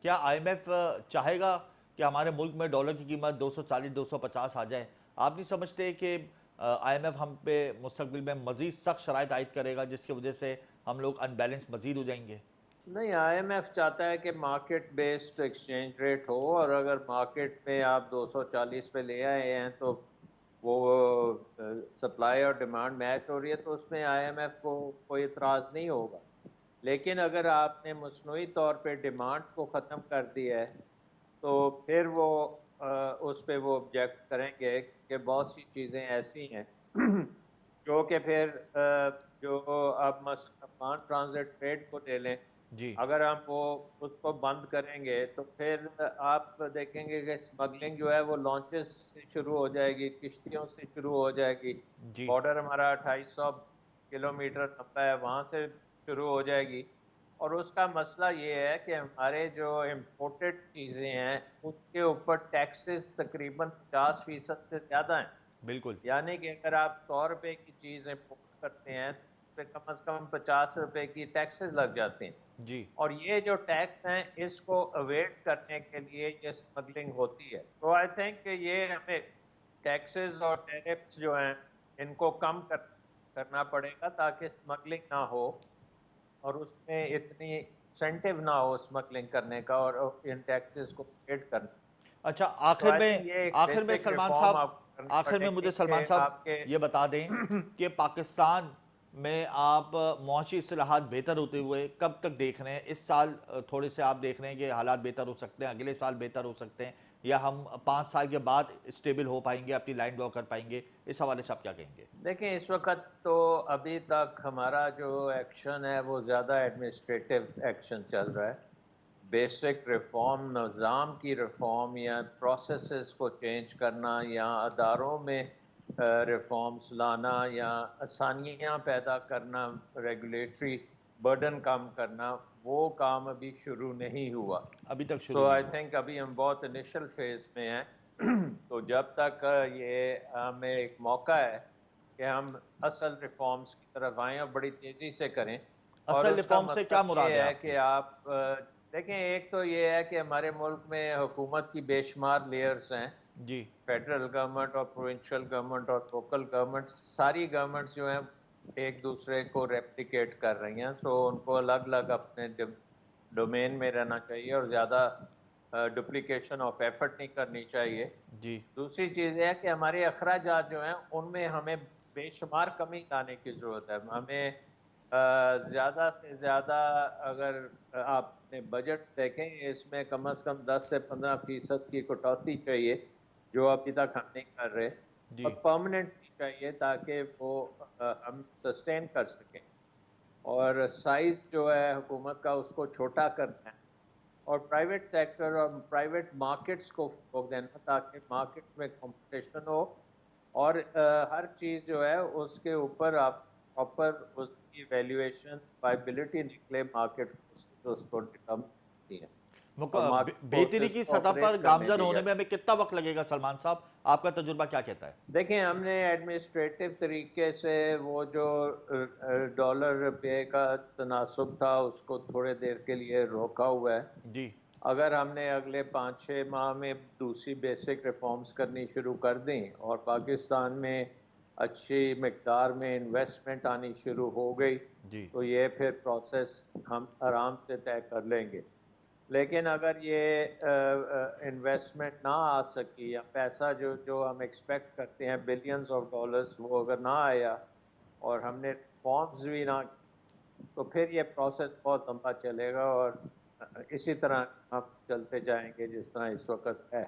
کیا I am F چاہے گا کہ ہمارے ملک میں ڈالر کی قیمت 240 250 آ جائے؟ آپ نہیں سمجھتے کہ آئی ایم ایف ہم پہ مستقبل میں مزید سخت شرائط عائد کرے گا جس کی وجہ سے ہم لوگ ان بیلنس مزید ہو جائیں گے؟ نہیں، آئی ایم ایف چاہتا ہے کہ مارکیٹ بیسڈ ایکسچینج ریٹ ہو، اور اگر مارکیٹ میں آپ 240 پہ لے آئے ہیں تو وہ سپلائی اور ڈیمانڈ میچ ہو رہی ہے تو اس میں آئی ایم ایف کو کوئی اعتراض نہیں ہوگا. لیکن اگر آپ نے مصنوعی طور پہ ڈیمانڈ کو ختم کر دیا ہے تو پھر وہ اس پہ وہ آبجیکٹ کریں گے کہ بہت سی چیزیں ایسی ہیں جو کہ پھر جو آپ مثلا افغان ٹرانزٹ ٹریڈ کو لے لیں. جی اگر ہم وہ اس کو بند کریں گے تو پھر آپ دیکھیں گے کہ اسمگلنگ جو ہے وہ لانچز سے شروع ہو جائے گی، کشتیوں سے شروع ہو جائے گی. جی بارڈر ہمارا 2800 کلومیٹر لمبا ہے، وہاں سے شروع ہو جائے گی. اور اس کا مسئلہ یہ ہے کہ ہمارے جو امپورٹڈ چیزیں ہیں ان کے اوپر ٹیکسز تقریباً 50% سے زیادہ ہیں. بالکل. یعنی کہ اگر آپ 100 روپے کی چیز امپورٹ کرتے ہیں تو اس پہ کم از کم 50 روپے کی ٹیکسز لگ جاتے ہیں. جی اور یہ جو ٹیکس ہیں اس کو اویڈ کرنے کے لیے یہ اسمگلنگ ہوتی ہے. تو آئی تھنک کہ یہ ہمیں ٹیکسز اور ٹیرفس جو ہیں ان کو کم کرنا پڑے گا تاکہ اسمگلنگ نہ ہو اور اس میں اتنی انسینٹیو نہ ہو اسمگلنگ کرنے کا اور ان ٹیکسز کو پیڈ کرنے کا. اچھا، تو آخر آئی میں تھنک یہ ایک آخر میں بیسک سلمان ریفارم صاحب، آپ کو کرنی آخر پڑے میں گی مجھے کہ سلمان صاحب آپ کے یہ بتا دیں کہ پاکستان میں آپ معاشی اصلاحات بہتر ہوتے ہوئے کب تک دیکھ رہے ہیں؟ اس سال تھوڑے سے آپ دیکھ رہے ہیں کہ حالات بہتر ہو سکتے ہیں، اگلے سال بہتر ہو سکتے ہیں، یا ہم 5 سال کے بعد اسٹیبل ہو پائیں گے، اپنی لائن ڈرا کر پائیں گے؟ اس حوالے سے آپ کیا کہیں گے؟ دیکھیں، اس وقت تو ابھی تک ہمارا جو ایکشن ہے وہ زیادہ ایڈمنسٹریٹو ایکشن چل رہا ہے. بیسک ریفارم، نظام کی ریفارم یا پروسیسز کو چینج کرنا یا اداروں میں ریفارمز لانا یا آسانیاں پیدا کرنا، ریگولیٹری برڈن کم کرنا، وہ کام ابھی شروع نہیں ہوا. ابھی تک شروع سو نہیں آئی ہوا. تھنک ابھی ہم بہت انیشل فیز میں ہیں. تو جب تک یہ ہمیں ایک موقع ہے کہ ہم اصل ریفارمز کی طرف آئیں اور بڑی تیزی سے کریں. اور اصل اس کا ریفارم سے کیا مطلب مراد یہ ہے ہے آپ کی؟ کہ آپ دیکھیں، ایک تو یہ ہے کہ ہمارے ملک میں حکومت کی بے شمار لیئرز ہیں. جی فیڈرل گورنمنٹ اور پروونشل گورنمنٹ اور لوکل گورنمنٹ، ساری گورنمنٹس جو ہیں ایک دوسرے کو ریپلیکیٹ کر رہی ہیں. سو ان کو الگ الگ اپنے ڈومین میں رہنا چاہیے اور زیادہ ڈپلیکیشن آف ایفرٹ نہیں کرنی چاہیے. جی دوسری چیز یہ ہے کہ ہمارے اخراجات جو ہیں ان میں ہمیں بے شمار کمی لانے کی ضرورت ہے. ہمیں زیادہ سے زیادہ، اگر آپ نے بجٹ دیکھیں اس میں کم از کم 10 سے 15% کی کٹوتی چاہیے جو ابھی تک ہم نہیں کر رہے، اور جی پرماننٹ بھی چاہیے تاکہ وہ ہم سسٹین کر سکیں. اور سائز جو ہے حکومت کا اس کو چھوٹا کرنا ہے اور پرائیویٹ سیکٹر اور پرائیویٹ مارکیٹس کو فروغ دینا تاکہ مارکیٹ میں کمپٹیشن ہو اور ہر چیز جو ہے اس کے اوپر آپ پراپر اس کی ویلیویشن وائبلٹی نکلے مارکیٹ فورس سے اس کو ڈٹرمن کرتی ہیں اور مارکیٹ بہتری فورسز کی کو سطح پر آپریٹ کرنے گامزن دی ہونے میں جاتی. ہمیں کتنا وقت لگے گا سلمان صاحب؟ آپ کا تجربہ کیا کہتا ہے؟ دیکھیں، ہم نے ایڈمنسٹریٹو طریقے سے وہ جو ڈالر روپے کا تناسب تھا اس کو تھوڑے دیر کے لیے روکا ہوا ہے. جی اگر ہم نے اگلے 5-6 ماہ میں دوسری بیسک ریفارمز کرنی شروع کر دیں اور پاکستان میں اچھی مقدار میں انویسٹمنٹ آنی شروع ہو گئی جی تو یہ پھر پروسیس ہم آرام سے طے کر لیں گے. لیکن اگر یہ انویسٹمنٹ نہ آ سکی یا پیسہ جو ہم ایکسپیکٹ کرتے ہیں بلینز آف ڈالرز وہ اگر نہ آیا اور ہم نے فارمز بھی نہ تو پھر یہ پروسیس بہت لمبا چلے گا اور اسی طرح ہم چلتے جائیں گے جس طرح اس وقت ہے.